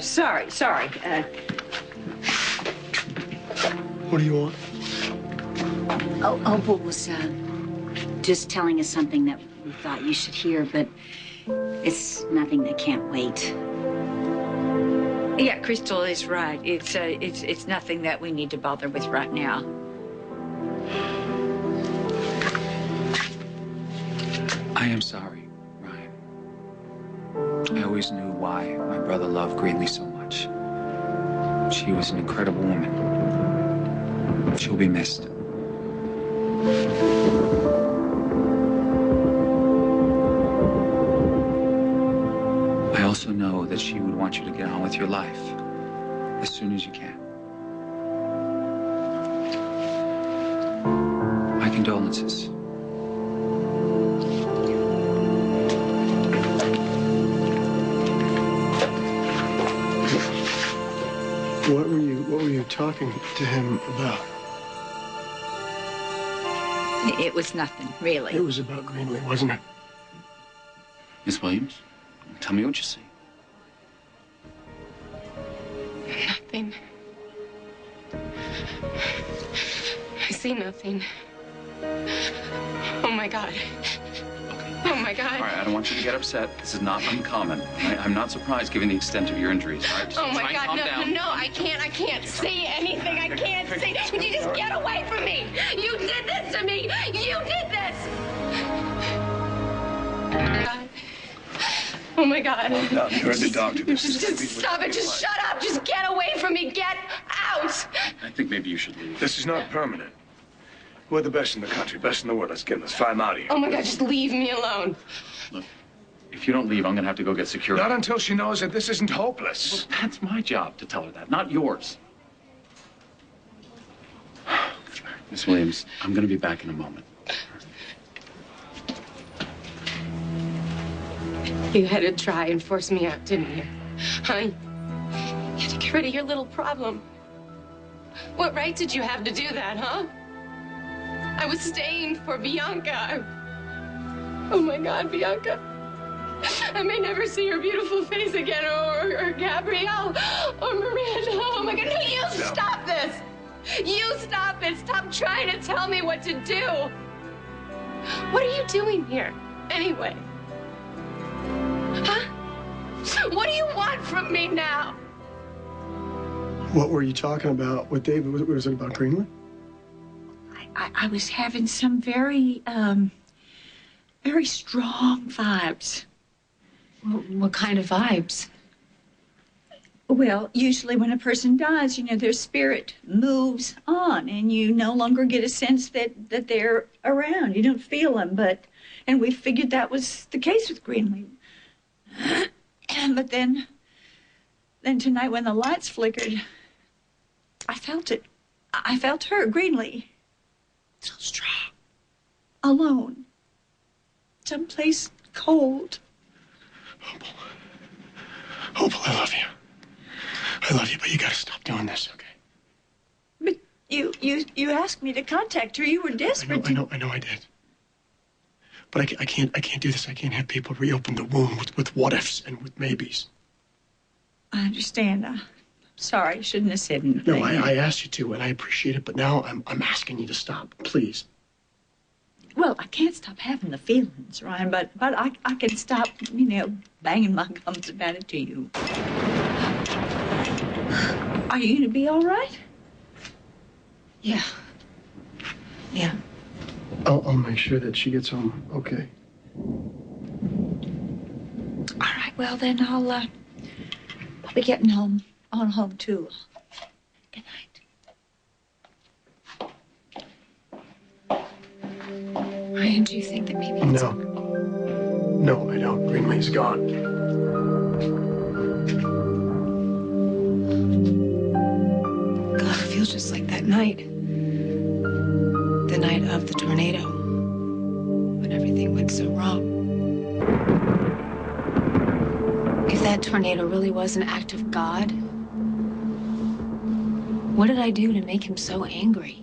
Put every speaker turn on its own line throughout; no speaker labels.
Sorry.
What do you want?
Opal was just telling us something that we thought you should hear, but it's nothing that can't wait.
Yeah, Crystal is right. It's nothing that we need to bother with right now.
I am sorry, Ryan. I always knew why my brother loved Greenlee so much. She was an incredible woman. She'll be missed. I also know that she would want you to get on with your life as soon as you can. My condolences.
What were you talking to him about?
It was nothing, really.
It was about Greenlee, wasn't it?
Miss Williams, tell me what you see.
Nothing. I see nothing. Oh my God. Oh my God.
All right, I don't want you to get upset. This is not uncommon. I'm not surprised given the extent of your injuries. All right, just
oh my
try and
God,
calm
no,
down.
no, I can't see anything. I can't see. Would you just get away from me? You did this to me. You did this. Oh my God.
Calm down. You heard the doctor.
Just stop it. Just shut up. Just get away from me. Get out.
I think maybe you should leave.
This is not permanent. We're the best in the country, best in the world. Let's fly him out of here.
Oh my God, just leave me alone.
Look, if you don't leave, I'm going to have to go get security.
Not until she knows that this isn't hopeless.
Well, that's my job to tell her that, not yours. Miss Williams, I'm going to be back in a moment.
You had to try and force me out, didn't you? Huh? You had to get rid of your little problem. What right did you have to do that, huh? I was staying for Bianca. Oh my God, Bianca. I may never see her beautiful face again, or Gabrielle, or Miranda. Oh my God, no, you stop this. You stop it. Stop trying to tell me what to do. What are you doing here, anyway? Huh? What do you want from me now?
What were you talking about with David? Was it about Greenlee?
I was having some very strong vibes.
What kind of vibes?
Well, usually when a person dies, their spirit moves on, and you no longer get a sense that they're around. You don't feel them, and we figured that was the case with Greenlee. But then tonight when the lights flickered, I felt it. I felt her, Greenlee. So strong. Alone. Someplace cold.
Opal, I love you. I love you, but you gotta stop doing this, okay?
But you asked me to contact her. You were desperate.
I know I did. But I can't do this. I can't have people reopen the wound with what ifs and with maybes.
I understand. I'm sorry. I shouldn't have said anything.
No, I asked you to, and I appreciate it, but now I'm asking you to stop, please.
Well, I can't stop having the feelings, Ryan, but I can stop, banging my gums about it to you. Are you going to be all right?
Yeah. Yeah.
I'll make sure that she gets home, okay?
All right, well, then I'll be getting on home, too. Good night.
Ryan, do you think that maybe it's...
No, I don't. Greenlee's gone.
God, it feels just like that night. The night of the tornado. When everything went so wrong. If that tornado really was an act of God, what did I do to make him so angry?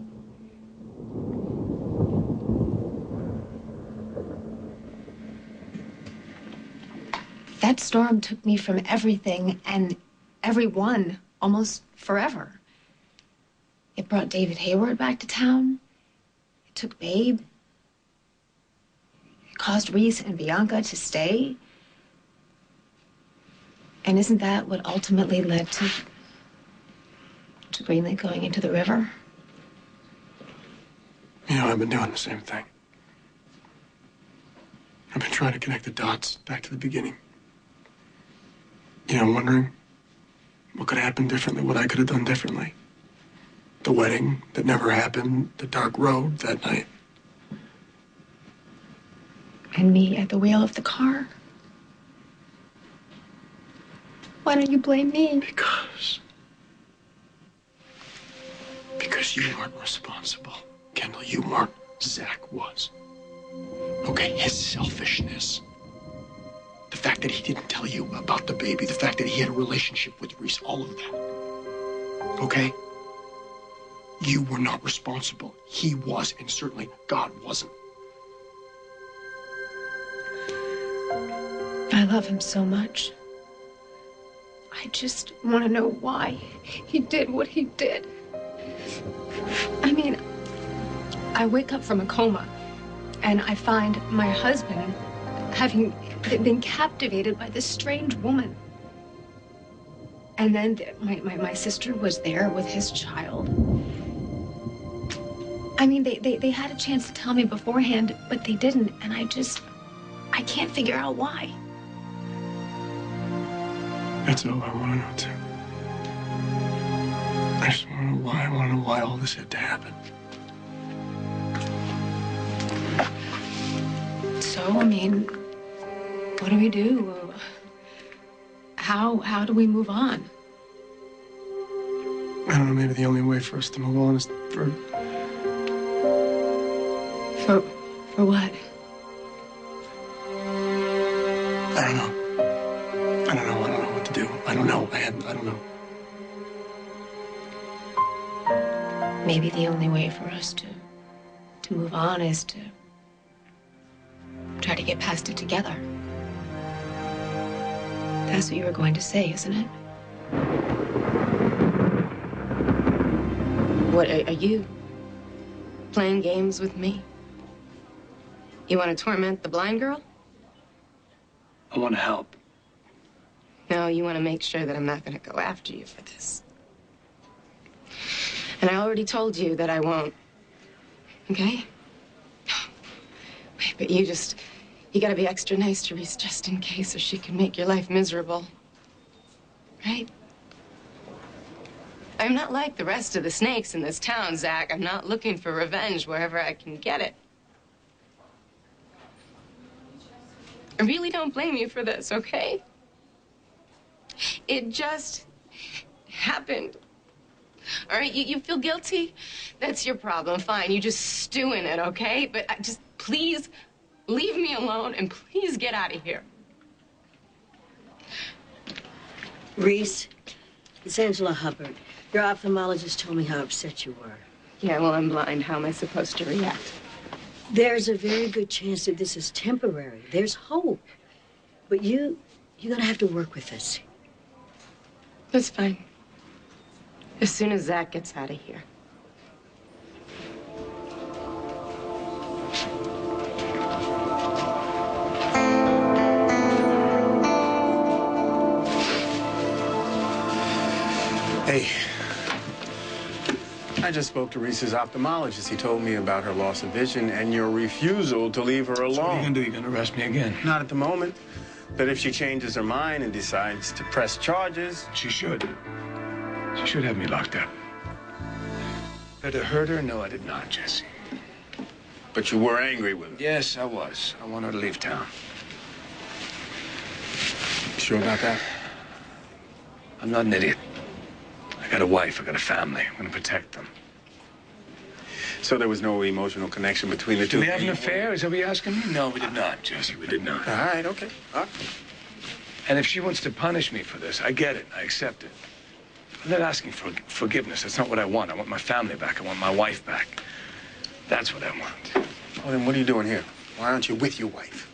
That storm took me from everything and everyone almost forever. It brought David Hayward back to town. It took Babe. It caused Reese and Bianca to stay. And isn't that what ultimately led to Greenlee going into the river?
You know, I've been doing the same thing. I've been trying to connect the dots back to the beginning. You know, I'm wondering what could have happened differently, what I could have done differently. The wedding that never happened, the dark road that night.
And me at the wheel of the car. Why don't you blame me?
Because you weren't responsible. Kendall, you weren't. Zach was. Okay, his selfishness. The fact that he didn't tell you about the baby. The fact that he had a relationship with Reese. All of that. Okay? You were not responsible. He was, and certainly God wasn't.
I love him so much. I just want to know why he did what he did. I mean, I wake up from a coma and I find my husband having been captivated by this strange woman. And then my sister was there with his child. I mean, they had a chance to tell me beforehand, but they didn't. And I can't figure out why.
That's all I want to know, too. I just want to know why. I want to know why all this had to happen.
So, I mean, what do we do? How do we move on?
I don't know, maybe the only way for us to move on is for
what?
I don't know. I don't know what to do. I don't know. I don't know.
Maybe the only way for us to move on is to try to get past it together. That's what you were going to say, isn't it? What, are you playing games with me? You want to torment the blind girl?
I want to help.
No, you want to make sure that I'm not going to go after you for this. And I already told you that I won't. Okay? Wait, but you got to be extra nice to Reese just in case, or she can make your life miserable. Right? I'm not like the rest of the snakes in this town, Zach. I'm not looking for revenge wherever I can get it. I really don't blame you for this, okay? It just happened. All right, you feel guilty? That's your problem. Fine, you just stew in it, okay? But just please leave me alone and please get out of here.
Reese, it's Angela Hubbard. Your ophthalmologist told me how upset you were.
Yeah, well, I'm blind. How am I supposed to react?
There's a very good chance that this is temporary. There's hope. But you're gonna have to work with this.
That's fine. As soon as Zach gets out of here.
Hey, I just spoke to Reese's ophthalmologist. He told me about her loss of vision and your refusal to leave her alone.
So what are you going to do? You going to arrest me again?
Not at the moment. But if she changes her mind and decides to press charges...
She should. She should have me locked up. Did I hurt her? No, I did not, Jesse.
But you were angry with her.
Yes, I was. I want her to leave town.
You sure about that?
I'm not an idiot. I got a wife. I got a family. I'm going to protect them.
So there was no emotional connection between the two?
Did we have an affair? Is that what you're asking me? No, we did not, Jesse. We did not.
All right, okay. All right.
And if she wants to punish me for this, I get it. I accept it. I'm not asking for forgiveness. That's not what I want. I want my family back. I want my wife back. That's what I want.
Well, then what are you doing here? Why aren't you with your wife?